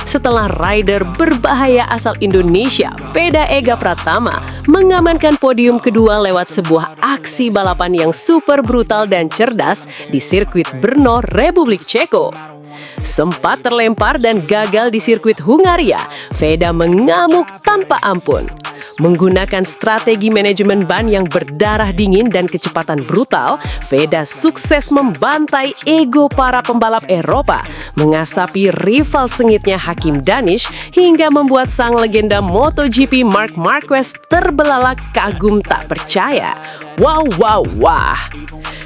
Setelah rider berbahaya asal Indonesia, Veda Ega Pratama mengamankan podium kedua lewat sebuah aksi balapan yang super brutal dan cerdas di sirkuit Brno, Republik Ceko. Sempat terlempar dan gagal di sirkuit Hungaria, Veda mengamuk tanpa ampun. Menggunakan strategi manajemen ban yang berdarah dingin dan kecepatan brutal, Veda sukses membantai ego para pembalap Eropa, mengasapi rival sengitnya Hakim Danish, hingga membuat sang legenda MotoGP Marc Marquez terbelalak kagum tak percaya. Wow, wow, wah!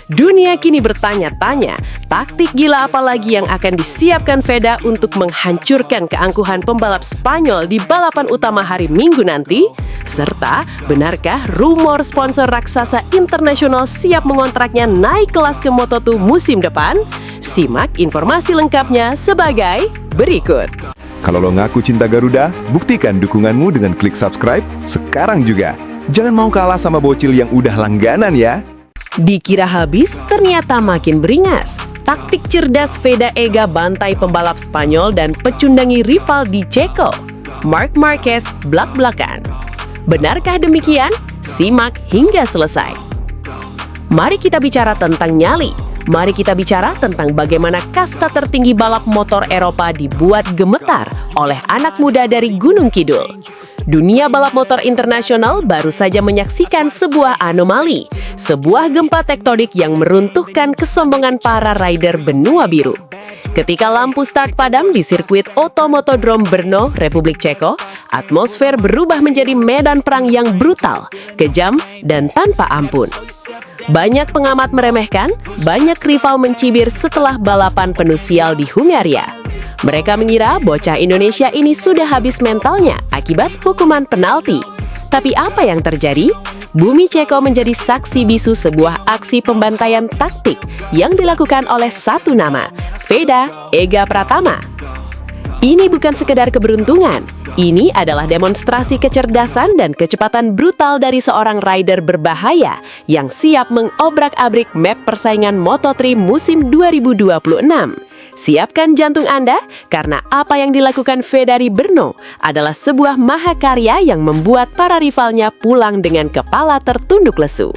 Dunia kini bertanya-tanya, taktik gila apa lagi yang akan disiapkan Veda untuk menghancurkan keangkuhan pembalap Spanyol di balapan utama hari Minggu nanti? Serta, benarkah rumor sponsor raksasa internasional siap mengontraknya naik kelas ke Moto2 musim depan? Simak informasi lengkapnya sebagai berikut. Kalau lo ngaku cinta Garuda, buktikan dukunganmu dengan klik subscribe sekarang juga. Jangan mau kalah sama bocil yang udah langganan ya. Dikira habis, ternyata makin beringas. Taktik cerdas Veda Ega bantai pembalap Spanyol dan pecundangi rival di Ceko. Marc Marquez blak-blakan. Benarkah demikian? Simak hingga selesai. Mari kita bicara tentang nyali. Mari kita bicara tentang bagaimana kasta tertinggi balap motor Eropa dibuat gemetar oleh anak muda dari Gunung Kidul. Dunia balap motor internasional baru saja menyaksikan sebuah anomali, sebuah gempa tektonik yang meruntuhkan kesombongan para rider benua biru. Ketika lampu start padam di sirkuit Otomotodrom Brno, Republik Ceko, atmosfer berubah menjadi medan perang yang brutal, kejam, dan tanpa ampun. Banyak pengamat meremehkan, banyak rival mencibir setelah balapan penuh sial di Hungaria. Mereka mengira bocah Indonesia ini sudah habis mentalnya akibat hukuman penalti. Tapi apa yang terjadi? Bumi Ceko menjadi saksi bisu sebuah aksi pembantaian taktik yang dilakukan oleh satu nama, Veda Ega Pratama. Ini bukan sekedar keberuntungan, ini adalah demonstrasi kecerdasan dan kecepatan brutal dari seorang rider berbahaya yang siap mengobrak-abrik map persaingan Moto3 musim 2026. Siapkan jantung Anda, karena apa yang dilakukan Veda di Brno adalah sebuah mahakarya yang membuat para rivalnya pulang dengan kepala tertunduk lesu.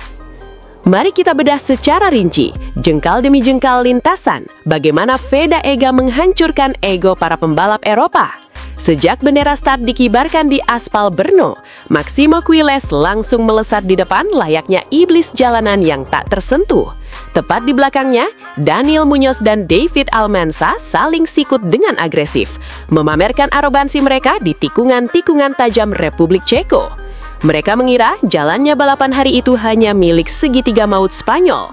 Mari kita bedah secara rinci, jengkal demi jengkal lintasan, bagaimana Veda Ega menghancurkan ego para pembalap Eropa. Sejak bendera start dikibarkan di aspal Brno, Maximo Quiles langsung melesat di depan layaknya iblis jalanan yang tak tersentuh. Tepat di belakangnya, Daniel Muñoz dan David Almanza saling sikut dengan agresif, memamerkan arogansi mereka di tikungan-tikungan tajam Republik Ceko. Mereka mengira jalannya balapan hari itu hanya milik segitiga maut Spanyol.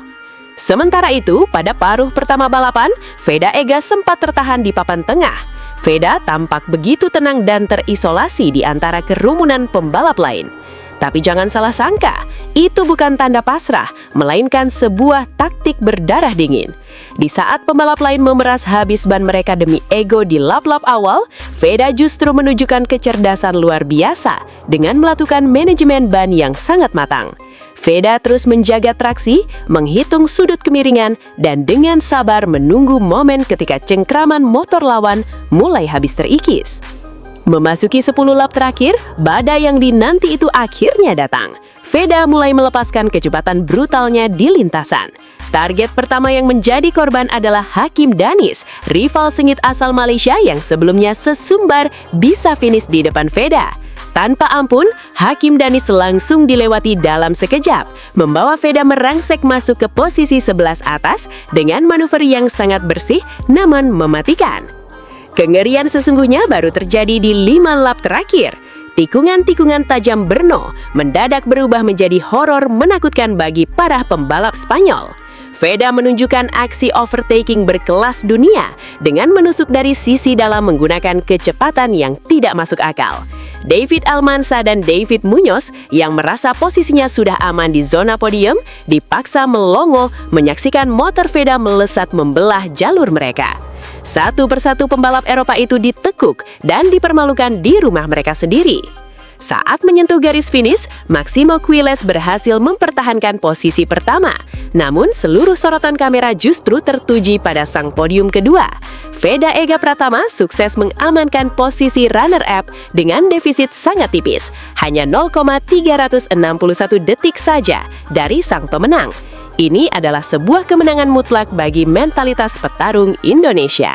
Sementara itu, pada paruh pertama balapan, Veda Ega sempat tertahan di papan tengah. Veda tampak begitu tenang dan terisolasi di antara kerumunan pembalap lain. Tapi jangan salah sangka, itu bukan tanda pasrah, melainkan sebuah taktik berdarah dingin. Di saat pembalap lain memeras habis ban mereka demi ego di lap-lap awal, Veda justru menunjukkan kecerdasan luar biasa dengan melakukan manajemen ban yang sangat matang. Veda terus menjaga traksi, menghitung sudut kemiringan, dan dengan sabar menunggu momen ketika cengkraman motor lawan mulai habis terikis. Memasuki 10 lap terakhir, badai yang dinanti itu akhirnya datang. Veda mulai melepaskan kecepatan brutalnya di lintasan. Target pertama yang menjadi korban adalah Hakim Danish, rival sengit asal Malaysia yang sebelumnya sesumbar bisa finish di depan Veda. Tanpa ampun, Hakim Danish langsung dilewati dalam sekejap, membawa Veda merangsek masuk ke posisi 11 atas dengan manuver yang sangat bersih namun mematikan. Kengerian sesungguhnya baru terjadi di 5 lap terakhir. Tikungan-tikungan tajam Brno mendadak berubah menjadi horor menakutkan bagi para pembalap Spanyol. Veda menunjukkan aksi overtaking berkelas dunia dengan menusuk dari sisi dalam menggunakan kecepatan yang tidak masuk akal. David Almanza dan David Muñoz yang merasa posisinya sudah aman di zona podium dipaksa melongo menyaksikan motor Veda melesat membelah jalur mereka. Satu persatu pembalap Eropa itu ditekuk dan dipermalukan di rumah mereka sendiri. Saat menyentuh garis finish, Máximo Quiles berhasil mempertahankan posisi pertama. Namun, seluruh sorotan kamera justru tertuju pada sang podium kedua. Veda Ega Pratama sukses mengamankan posisi runner-up dengan defisit sangat tipis, hanya 0,361 detik saja dari sang pemenang. Ini adalah sebuah kemenangan mutlak bagi mentalitas petarung Indonesia.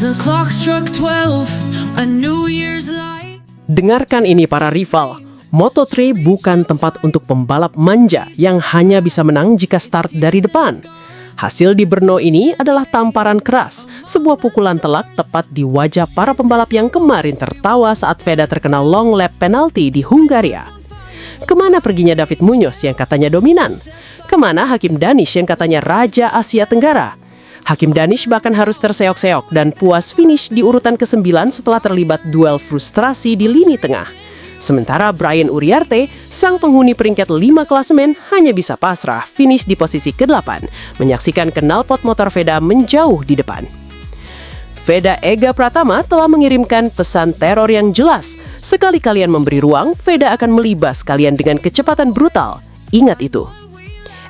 The clock struck 12, a New Year's light. Dengarkan ini para rival, Moto3 bukan tempat untuk pembalap manja yang hanya bisa menang jika start dari depan. Hasil di Brno ini adalah tamparan keras, sebuah pukulan telak tepat di wajah para pembalap yang kemarin tertawa saat Veda terkena long lap penalti di Hungaria. Kemana perginya David Muñoz yang katanya dominan? Kemana Hakim Danish yang katanya Raja Asia Tenggara? Hakim Danish bahkan harus terseok-seok dan puas finish di urutan ke-9 setelah terlibat duel frustrasi di lini tengah. Sementara Brian Uriarte, sang penghuni peringkat 5 klasemen, hanya bisa pasrah finish di posisi ke-8, menyaksikan knalpot motor Veda menjauh di depan. Veda Ega Pratama telah mengirimkan pesan teror yang jelas. Sekali kalian memberi ruang, Veda akan melibas kalian dengan kecepatan brutal. Ingat itu.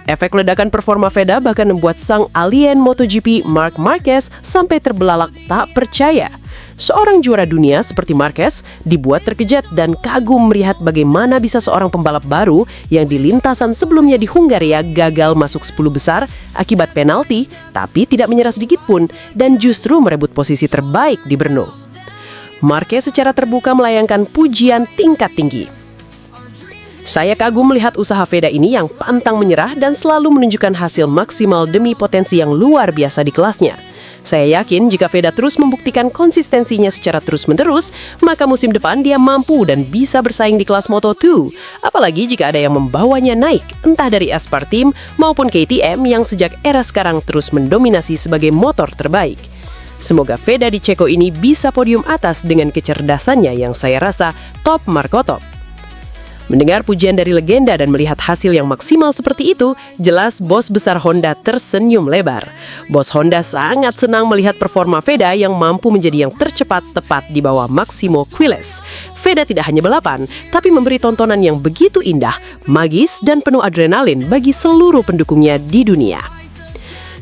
Efek ledakan performa Veda bahkan membuat sang alien MotoGP Marc Marquez sampai terbelalak tak percaya. Seorang juara dunia seperti Marquez dibuat terkejut dan kagum melihat bagaimana bisa seorang pembalap baru yang di lintasan sebelumnya di Hungaria gagal masuk 10 besar akibat penalti, tapi tidak menyerah sedikit pun dan justru merebut posisi terbaik di Brno. Marquez secara terbuka melayangkan pujian tingkat tinggi. Saya kagum melihat usaha Veda ini yang pantang menyerah dan selalu menunjukkan hasil maksimal demi potensi yang luar biasa di kelasnya. Saya yakin jika Veda terus membuktikan konsistensinya secara terus-menerus, maka musim depan dia mampu dan bisa bersaing di kelas Moto2. Apalagi jika ada yang membawanya naik, entah dari Aspar Team maupun KTM yang sejak era sekarang terus mendominasi sebagai motor terbaik. Semoga Veda di Ceko ini bisa podium atas dengan kecerdasannya yang saya rasa top Marco top. Mendengar pujian dari legenda dan melihat hasil yang maksimal seperti itu, jelas bos besar Honda tersenyum lebar. Bos Honda sangat senang melihat performa Veda yang mampu menjadi yang tercepat tepat di bawah Máximo Quiles. Veda tidak hanya balapan, tapi memberi tontonan yang begitu indah, magis, dan penuh adrenalin bagi seluruh pendukungnya di dunia.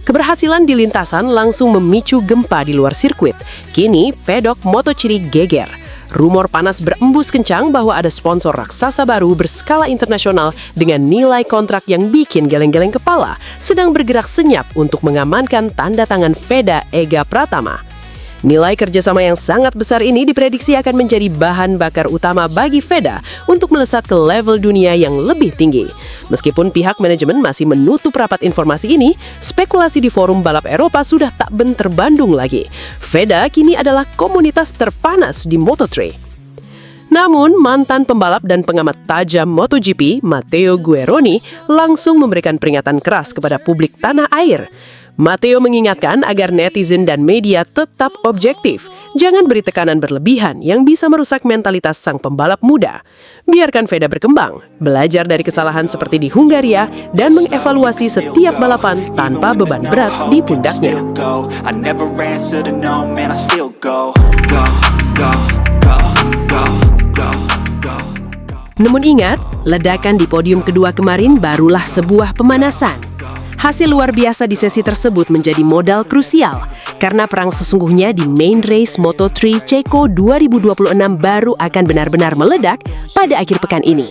Keberhasilan di lintasan langsung memicu gempa di luar sirkuit. Kini, pedok MotoCiri geger. Rumor panas berembus kencang bahwa ada sponsor raksasa baru berskala internasional dengan nilai kontrak yang bikin geleng-geleng kepala sedang bergerak senyap untuk mengamankan tanda tangan Veda Ega Pratama. Nilai kerjasama yang sangat besar ini diprediksi akan menjadi bahan bakar utama bagi Veda untuk melesat ke level dunia yang lebih tinggi. Meskipun pihak manajemen masih menutup rapat informasi ini, spekulasi di forum balap Eropa sudah tak terbandung lagi. Veda kini adalah komunitas terpanas di Moto3. Namun, mantan pembalap dan pengamat tajam MotoGP, Matteo Guerroni, langsung memberikan peringatan keras kepada publik tanah air. Matteo mengingatkan agar netizen dan media tetap objektif. Jangan beri tekanan berlebihan yang bisa merusak mentalitas sang pembalap muda. Biarkan Veda berkembang, belajar dari kesalahan seperti di Hungaria, dan mengevaluasi setiap balapan tanpa beban berat di pundaknya. Namun ingat, ledakan di podium kedua kemarin barulah sebuah pemanasan. Hasil luar biasa di sesi tersebut menjadi modal krusial, karena perang sesungguhnya di main race Moto3 Ceko 2026 baru akan benar-benar meledak pada akhir pekan ini.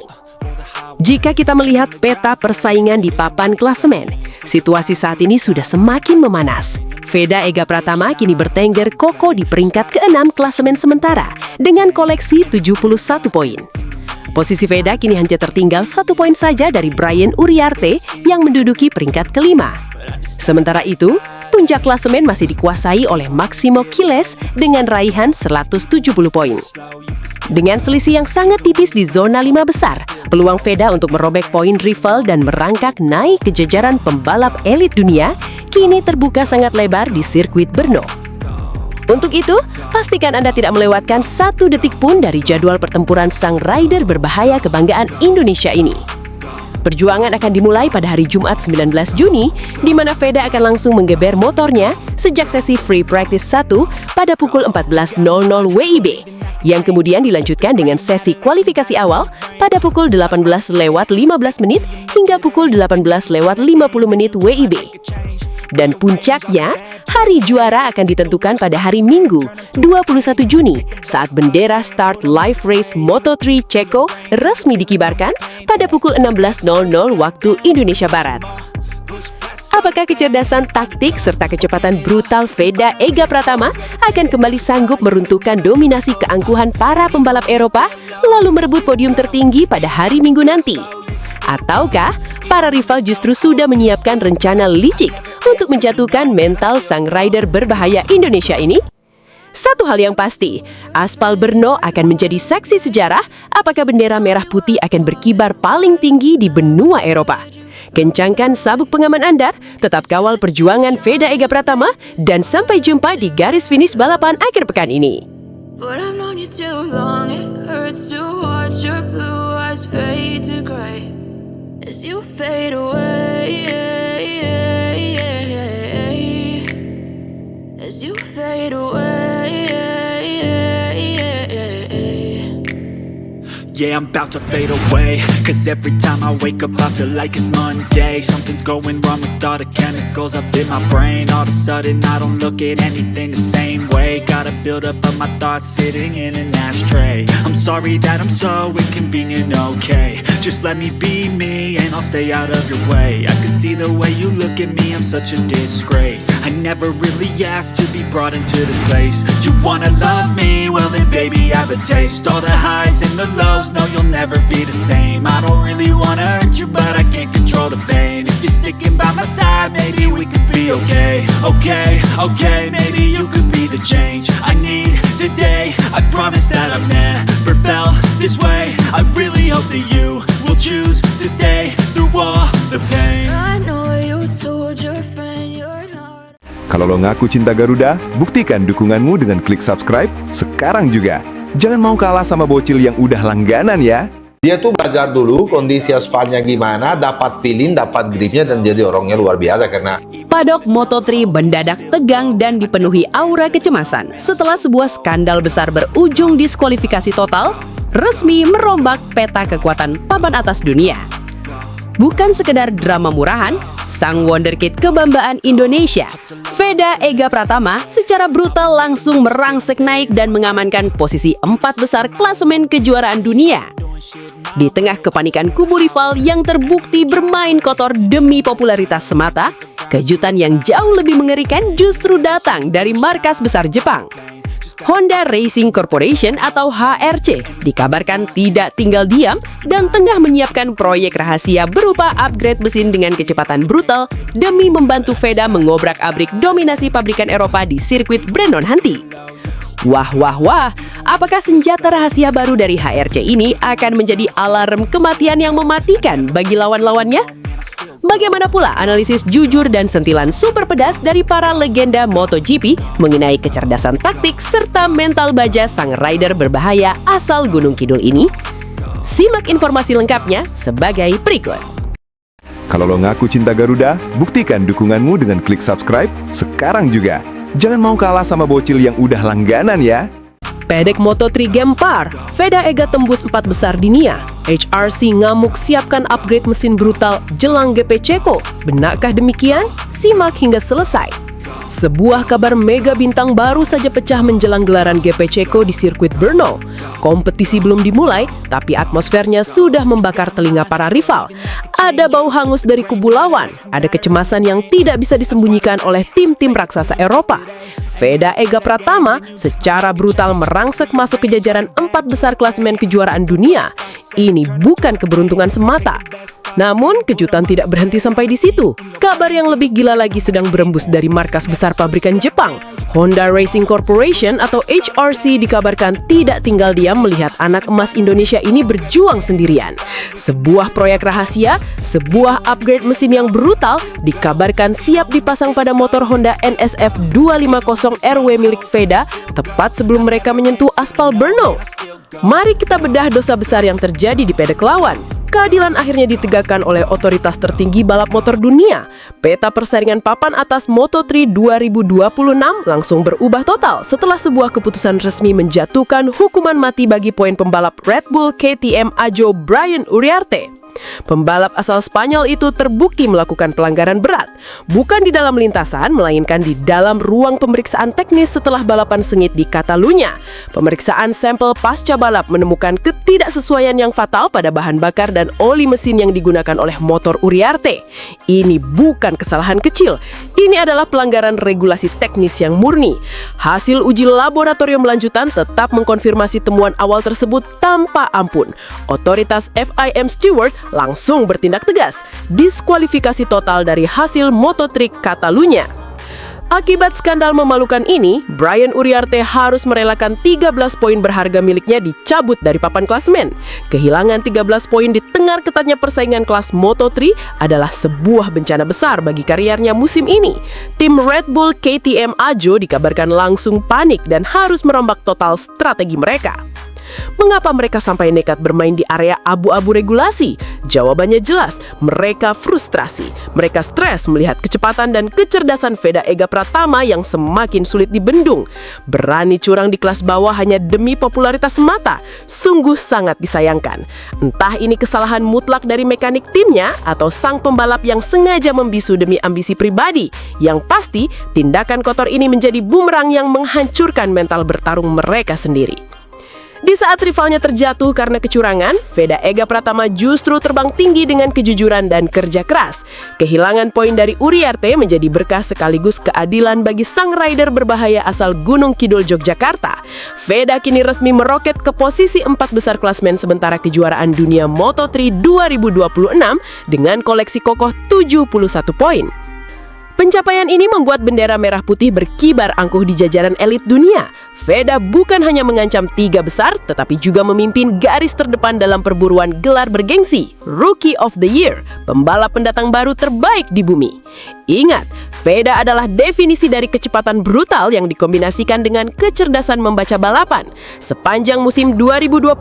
Jika kita melihat peta persaingan di papan klasemen, situasi saat ini sudah semakin memanas. Veda Ega Pratama kini bertengger kokoh di peringkat ke-6 klasemen sementara dengan koleksi 71 poin. Posisi Veda kini hanya tertinggal 1 poin saja dari Brian Uriarte yang menduduki peringkat ke-5. Sementara itu, puncak klasemen masih dikuasai oleh Máximo Quiles dengan raihan 170 poin. Dengan selisih yang sangat tipis di zona 5 besar, peluang Veda untuk merobek poin rival dan merangkak naik ke jajaran pembalap elit dunia kini terbuka sangat lebar di sirkuit Brno. Untuk itu, pastikan Anda tidak melewatkan 1 detik pun dari jadwal pertempuran sang rider berbahaya kebanggaan Indonesia ini. Perjuangan akan dimulai pada hari Jumat 19 Juni, di mana Veda akan langsung menggeber motornya sejak sesi free practice 1 pada pukul 14.00 WIB, yang kemudian dilanjutkan dengan sesi kualifikasi awal pada pukul 18.15 hingga pukul 18.50 WIB. Dan puncaknya, hari juara akan ditentukan pada hari Minggu, 21 Juni, saat bendera start live race Moto3 Ceko resmi dikibarkan pada pukul 16.00 waktu Indonesia Barat. Apakah kecerdasan taktik serta kecepatan brutal Veda Ega Pratama akan kembali sanggup meruntuhkan dominasi keangkuhan para pembalap Eropa, lalu merebut podium tertinggi pada hari Minggu nanti? Ataukah para rival justru sudah menyiapkan rencana licik untuk menjatuhkan mental sang rider berbahaya Indonesia ini? Satu hal yang pasti, aspal Brno akan menjadi saksi sejarah apakah bendera merah putih akan berkibar paling tinggi di benua Eropa. Kencangkan sabuk pengaman Anda, tetap kawal perjuangan Veda Ega Pratama, dan sampai jumpa di garis finish balapan akhir pekan ini. But I've known you too long, it hurts to watch your blue eyes fade to gray as you fade away, as you fade away. Yeah, I'm about to fade away, cause every time I wake up I feel like it's Monday. Something's going wrong with all the chemicals up in my brain. All of a sudden I don't look at anything the same way. Gotta build up of my thoughts sitting in an ashtray. I'm sorry that I'm so inconvenient, okay. Just let me be me and I'll stay out of your way. I can see the way you look at me, I'm such a disgrace. I never really asked to be brought into this place. You wanna love me? Well then baby I have a taste. All the highs and the lows, no you'll never be the same. I don't really wanna hurt you but I can't control the pain. If you're sticking by my side, maybe we could be okay. Okay, maybe you could be the change I need today. I promise that I've never felt this way. I really hope that you will choose to stay through all the pain. I know you told your friend you're not. Kalau lo ngaku cinta Garuda, buktikan dukunganmu dengan klik subscribe sekarang juga. Jangan mau kalah sama bocil yang udah langganan ya. Dia tuh belajar dulu kondisi aspalnya gimana, dapat feeling, dapat gripnya, dan jadi orangnya luar biasa karena Padok Moto3 mendadak tegang dan dipenuhi aura kecemasan setelah sebuah skandal besar berujung diskualifikasi total resmi merombak peta kekuatan papan atas dunia. Bukan sekedar drama murahan, sang wonderkid kebambaan Indonesia, Veda Ega Pratama, secara brutal langsung merangsek naik dan mengamankan posisi 4 besar klasemen kejuaraan dunia. Di tengah kepanikan kubu rival yang terbukti bermain kotor demi popularitas semata, kejutan yang jauh lebih mengerikan justru datang dari markas besar Jepang. Honda Racing Corporation atau HRC dikabarkan tidak tinggal diam dan tengah menyiapkan proyek rahasia berupa upgrade mesin dengan kecepatan brutal demi membantu Veda mengobrak-abrik dominasi pabrikan Eropa di sirkuit Brno nanti. Wah, apakah senjata rahasia baru dari HRC ini akan menjadi alarm kematian yang mematikan bagi lawan-lawannya? Bagaimana pula analisis jujur dan sentilan super pedas dari para legenda MotoGP mengenai kecerdasan taktik serta mental baja sang rider berbahaya asal Gunung Kidul ini? Simak informasi lengkapnya sebagai berikut. Kalau lo ngaku cinta Garuda, buktikan dukunganmu dengan klik subscribe sekarang juga. Jangan mau kalah sama bocil yang udah langganan ya. Pedek Moto3 gempar, Veda Ega tembus 4 besar dunia. HRC ngamuk siapkan upgrade mesin brutal jelang GP Ceko. Benakkah demikian? Simak hingga selesai. Sebuah kabar mega bintang baru saja pecah menjelang gelaran GP Ceko di sirkuit Brno. Kompetisi belum dimulai, tapi atmosfernya sudah membakar telinga para rival. Ada bau hangus dari kubu lawan, ada kecemasan yang tidak bisa disembunyikan oleh tim-tim raksasa Eropa. Veda Ega Pratama secara brutal merangsek masuk ke jajaran 4 besar klasemen kejuaraan dunia. Ini bukan keberuntungan semata. Namun, kejutan tidak berhenti sampai di situ. Kabar yang lebih gila lagi sedang berembus dari markas besar pabrikan Jepang. Honda Racing Corporation atau HRC dikabarkan tidak tinggal diam melihat anak emas Indonesia ini berjuang sendirian. Sebuah proyek rahasia, sebuah upgrade mesin yang brutal dikabarkan siap dipasang pada motor Honda NSF 250 RW milik Veda tepat sebelum mereka menyentuh aspal Brno. Mari kita bedah dosa besar yang terjadi di pedek lawan. Keadilan akhirnya ditegakkan oleh otoritas tertinggi balap motor dunia. Peta persaingan papan atas Moto3 2026 langsung berubah total setelah sebuah keputusan resmi menjatuhkan hukuman mati bagi poin pembalap Red Bull KTM Ajo Brian Uriarte. Pembalap asal Spanyol itu terbukti melakukan pelanggaran berat, bukan di dalam lintasan, melainkan di dalam ruang pemeriksaan teknis setelah balapan sengit di Catalunya. Pemeriksaan sampel pasca balap menemukan ketidaksesuaian yang fatal pada bahan bakar dan oli mesin yang digunakan oleh motor Uriarte. Ini bukan kesalahan kecil, ini adalah pelanggaran regulasi teknis yang murni. Hasil uji laboratorium lanjutan tetap mengkonfirmasi temuan awal tersebut tanpa ampun. Otoritas FIM Stewart langsung bertindak tegas, diskualifikasi total dari hasil Moto3 Catalunya. Akibat skandal memalukan ini, Brian Uriarte harus merelakan 13 poin berharga miliknya dicabut dari papan klasemen. Kehilangan 13 poin di tengah ketatnya persaingan kelas Moto3 adalah sebuah bencana besar bagi karirnya musim ini. Tim Red Bull KTM Ajo dikabarkan langsung panik dan harus merombak total strategi mereka. Mengapa mereka sampai nekat bermain di area abu-abu regulasi? Jawabannya jelas, mereka frustrasi. Mereka stres melihat kecepatan dan kecerdasan Veda Ega Pratama yang semakin sulit dibendung. Berani curang di kelas bawah hanya demi popularitas semata, sungguh sangat disayangkan. Entah ini kesalahan mutlak dari mekanik timnya atau sang pembalap yang sengaja membisu demi ambisi pribadi. Yang pasti, tindakan kotor ini menjadi bumerang yang menghancurkan mental bertarung mereka sendiri. Di saat rivalnya terjatuh karena kecurangan, Veda Ega Pratama justru terbang tinggi dengan kejujuran dan kerja keras. Kehilangan poin dari Uriarte menjadi berkah sekaligus keadilan bagi sang rider berbahaya asal Gunung Kidul Yogyakarta. Veda kini resmi meroket ke posisi 4 besar klasemen sementara kejuaraan dunia Moto3 2026 dengan koleksi kokoh 71 poin. Pencapaian ini membuat bendera merah putih berkibar angkuh di jajaran elit dunia. Veda bukan hanya mengancam 3 besar, tetapi juga memimpin garis terdepan dalam perburuan gelar bergengsi, Rookie of the Year, pembalap pendatang baru terbaik di bumi. Ingat, Veda adalah definisi dari kecepatan brutal yang dikombinasikan dengan kecerdasan membaca balapan. Sepanjang musim 2026,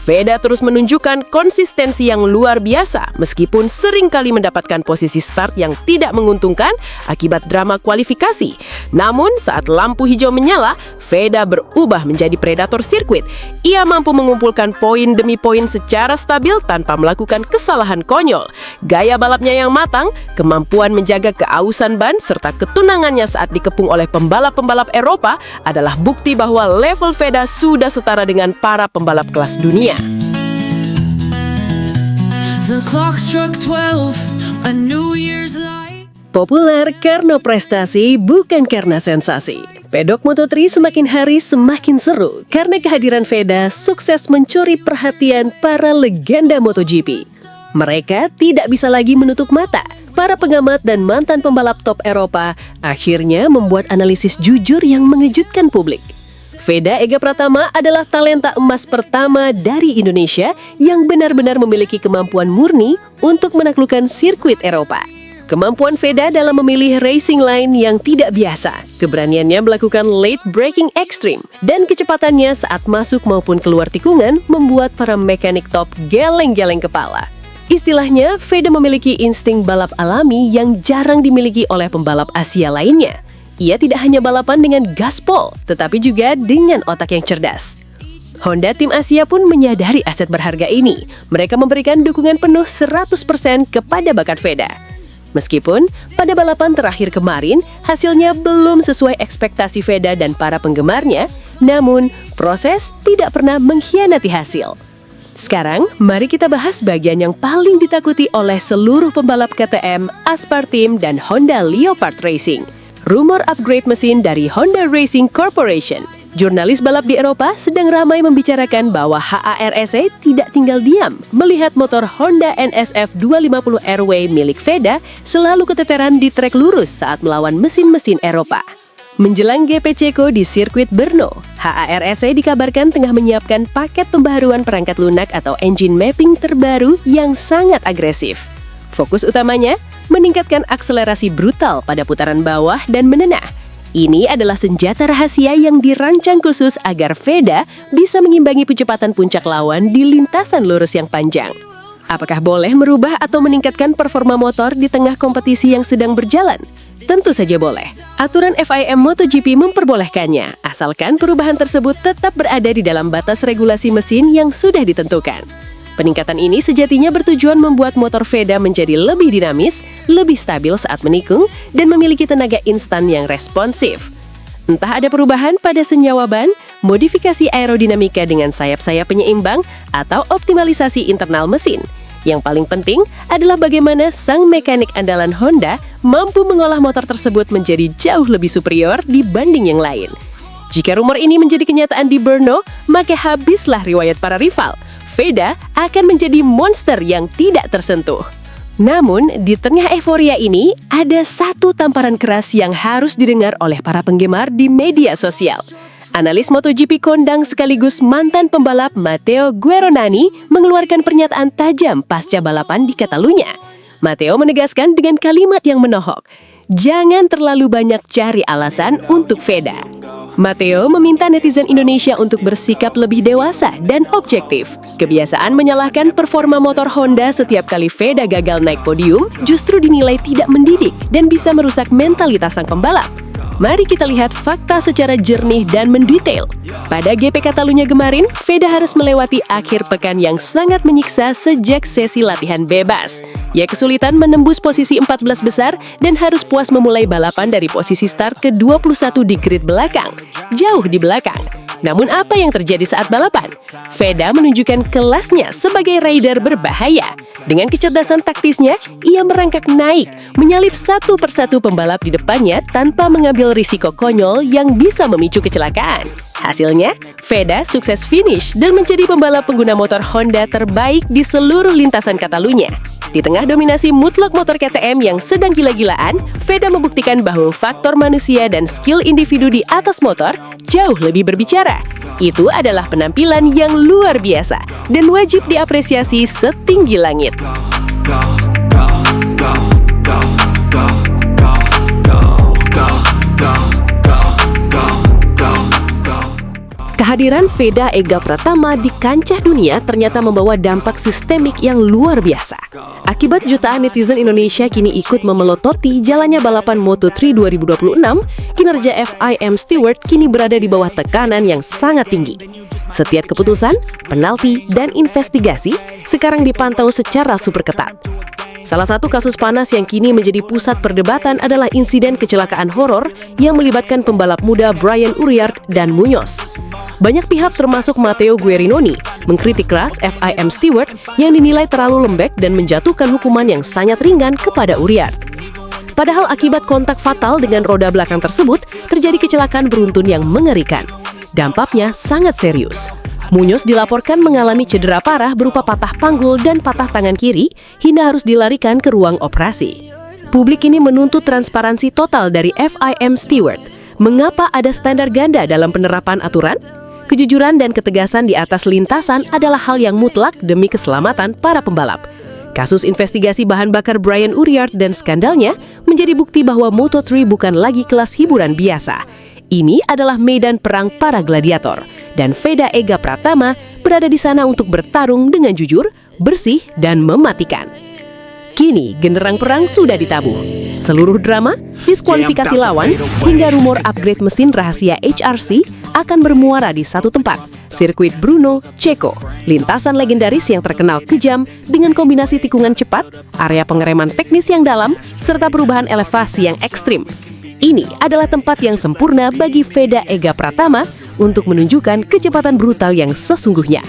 Veda terus menunjukkan konsistensi yang luar biasa, meskipun seringkali mendapatkan posisi start yang tidak menguntungkan akibat drama kualifikasi. Namun, saat lampu hijau menyala, Veda berubah menjadi predator sirkuit. Ia mampu mengumpulkan poin demi poin secara stabil tanpa melakukan kesalahan konyol. Gaya balapnya yang matang, kemampuan menjaga keausan ban, serta ketunangannya saat dikepung oleh pembalap-pembalap Eropa adalah bukti bahwa level Veda sudah setara dengan para pembalap kelas dunia. The clock struck 12, a New Year's light. Populer karena prestasi, bukan karena sensasi. Pedok Moto3 semakin hari semakin seru karena kehadiran Veda sukses mencuri perhatian para legenda MotoGP. Mereka tidak bisa lagi menutup mata. Para pengamat dan mantan pembalap top Eropa akhirnya membuat analisis jujur yang mengejutkan publik. Veda Ega Pratama adalah talenta emas pertama dari Indonesia yang benar-benar memiliki kemampuan murni untuk menaklukkan sirkuit Eropa. Kemampuan Veda dalam memilih racing line yang tidak biasa, keberaniannya melakukan late braking ekstrim, dan kecepatannya saat masuk maupun keluar tikungan membuat para mekanik top geleng-geleng kepala. Istilahnya, Veda memiliki insting balap alami yang jarang dimiliki oleh pembalap Asia lainnya. Ia tidak hanya balapan dengan gaspol, tetapi juga dengan otak yang cerdas. Honda Tim Asia pun menyadari aset berharga ini. Mereka memberikan dukungan penuh 100% kepada bakat Veda. Meskipun pada balapan terakhir kemarin, hasilnya belum sesuai ekspektasi Veda dan para penggemarnya, namun proses tidak pernah mengkhianati hasil. Sekarang, mari kita bahas bagian yang paling ditakuti oleh seluruh pembalap KTM, Aspar Team, dan Honda Leopard Racing. Rumor upgrade mesin dari Honda Racing Corporation. Jurnalis balap di Eropa sedang ramai membicarakan bahwa HARSE tidak tinggal diam melihat motor Honda NSF 250 Airway milik Veda selalu keteteran di trek lurus saat melawan mesin-mesin Eropa. Menjelang GP Ceko di sirkuit Brno, HARSE dikabarkan tengah menyiapkan paket pembaharuan perangkat lunak atau engine mapping terbaru yang sangat agresif. Fokus utamanya meningkatkan akselerasi brutal pada putaran bawah dan menenah. Ini adalah senjata rahasia yang dirancang khusus agar Veda bisa mengimbangi kecepatan puncak lawan di lintasan lurus yang panjang. Apakah boleh merubah atau meningkatkan performa motor di tengah kompetisi yang sedang berjalan? Tentu saja boleh. Aturan FIM MotoGP memperbolehkannya, asalkan perubahan tersebut tetap berada di dalam batas regulasi mesin yang sudah ditentukan. Peningkatan ini sejatinya bertujuan membuat motor VEDA menjadi lebih dinamis, lebih stabil saat menikung, dan memiliki tenaga instan yang responsif. Entah ada perubahan pada senyawa ban, modifikasi aerodinamika dengan sayap-sayap penyeimbang, atau optimalisasi internal mesin. Yang paling penting adalah bagaimana sang mekanik andalan Honda mampu mengolah motor tersebut menjadi jauh lebih superior dibanding yang lain. Jika rumor ini menjadi kenyataan di Brno, maka habislah riwayat para rival. VEDA akan menjadi monster yang tidak tersentuh. Namun, di tengah euforia ini, ada satu tamparan keras yang harus didengar oleh para penggemar di media sosial. Analis MotoGP kondang sekaligus mantan pembalap Matteo Gueronani mengeluarkan pernyataan tajam pasca balapan di Catalunya. Matteo menegaskan dengan kalimat yang menohok, "Jangan terlalu banyak cari alasan untuk VEDA." Matteo meminta netizen Indonesia untuk bersikap lebih dewasa dan objektif. Kebiasaan menyalahkan performa motor Honda setiap kali VEDA gagal naik podium justru dinilai tidak mendidik dan bisa merusak mentalitas sang pembalap. Mari kita lihat fakta secara jernih dan mendetail. Pada GP Catalunya kemarin, VEDA harus melewati akhir pekan yang sangat menyiksa sejak sesi latihan bebas. Ia kesulitan menembus posisi 14 besar dan harus puas memulai balapan dari posisi start ke-21 di grid belakang, jauh di belakang. Namun apa yang terjadi saat balapan? VEDA menunjukkan kelasnya sebagai rider berbahaya. Dengan kecerdasan taktisnya, ia merangkak naik, menyalip satu persatu pembalap di depannya tanpa mengambil risiko konyol yang bisa memicu kecelakaan. Hasilnya, VEDA sukses finish dan menjadi pembalap pengguna motor Honda terbaik di seluruh lintasan Catalunya. Di tengah dominasi mutlak motor KTM yang sedang gila-gilaan, VEDA membuktikan bahwa faktor manusia dan skill individu di atas motor jauh lebih berbicara. Itu adalah penampilan yang luar biasa dan wajib diapresiasi setinggi langit. Kehadiran VEDA Ega Pratama di kancah dunia ternyata membawa dampak sistemik yang luar biasa. Akibat jutaan netizen Indonesia kini ikut memelototi jalannya balapan Moto3 2026, kinerja FIM Stewart kini berada di bawah tekanan yang sangat tinggi. Setiap keputusan, penalti, dan investigasi sekarang dipantau secara super ketat. Salah satu kasus panas yang kini menjadi pusat perdebatan adalah insiden kecelakaan horor yang melibatkan pembalap muda Brian Uriart dan Munoz. Banyak pihak termasuk Matteo Gueronani mengkritik keras FIM Stewart yang dinilai terlalu lembek dan menjatuhkan hukuman yang sangat ringan kepada Uriart. Padahal akibat kontak fatal dengan roda belakang tersebut, terjadi kecelakaan beruntun yang mengerikan. Dampaknya sangat serius. Munoz dilaporkan mengalami cedera parah berupa patah panggul dan patah tangan kiri hingga harus dilarikan ke ruang operasi. Publik ini menuntut transparansi total dari FIM Stewart. Mengapa ada standar ganda dalam penerapan aturan? Kejujuran dan ketegasan di atas lintasan adalah hal yang mutlak demi keselamatan para pembalap. Kasus investigasi bahan bakar Brian Uriart dan skandalnya menjadi bukti bahwa Moto3 bukan lagi kelas hiburan biasa. Ini adalah medan perang para gladiator, dan VEDA Ega Pratama berada di sana untuk bertarung dengan jujur, bersih, dan mematikan. Kini, genderang perang sudah ditabuh. Seluruh drama, diskualifikasi lawan, hingga rumor upgrade mesin rahasia HRC akan bermuara di satu tempat, sirkuit Brno, Ceko, lintasan legendaris yang terkenal kejam dengan kombinasi tikungan cepat, area pengereman teknis yang dalam, serta perubahan elevasi yang ekstrim. Ini adalah tempat yang sempurna bagi VEDA Ega Pratama untuk menunjukkan kecepatan brutal yang sesungguhnya.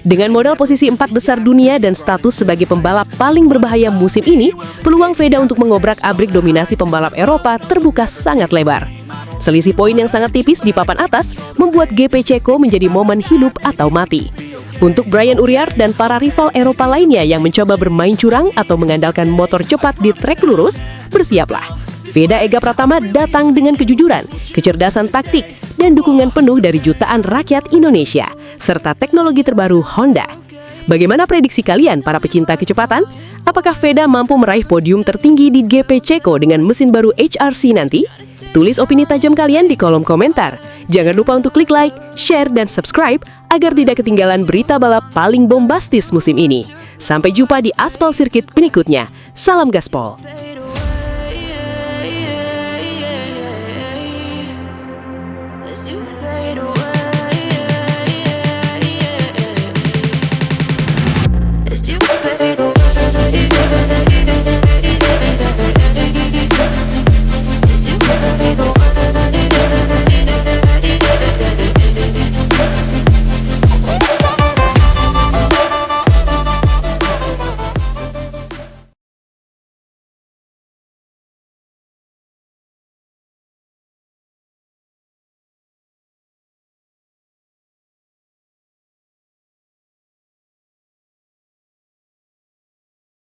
Dengan modal posisi 4 besar dunia dan status sebagai pembalap paling berbahaya musim ini, peluang VEDA untuk mengobrak-abrik dominasi pembalap Eropa terbuka sangat lebar. Selisih poin yang sangat tipis di papan atas membuat GP Ceko menjadi momen hidup atau mati. Untuk Brian Uriart dan para rival Eropa lainnya yang mencoba bermain curang atau mengandalkan motor cepat di trek lurus, bersiaplah. VEDA Ega Pratama datang dengan kejujuran, kecerdasan taktik, dan dukungan penuh dari jutaan rakyat Indonesia, serta teknologi terbaru Honda. Bagaimana prediksi kalian para pecinta kecepatan? Apakah VEDA mampu meraih podium tertinggi di GP Ceko dengan mesin baru HRC nanti? Tulis opini tajam kalian di kolom komentar. Jangan lupa untuk klik like, share, dan subscribe agar tidak ketinggalan berita balap paling bombastis musim ini. Sampai jumpa di aspal sirkuit berikutnya. Salam gaspol. fade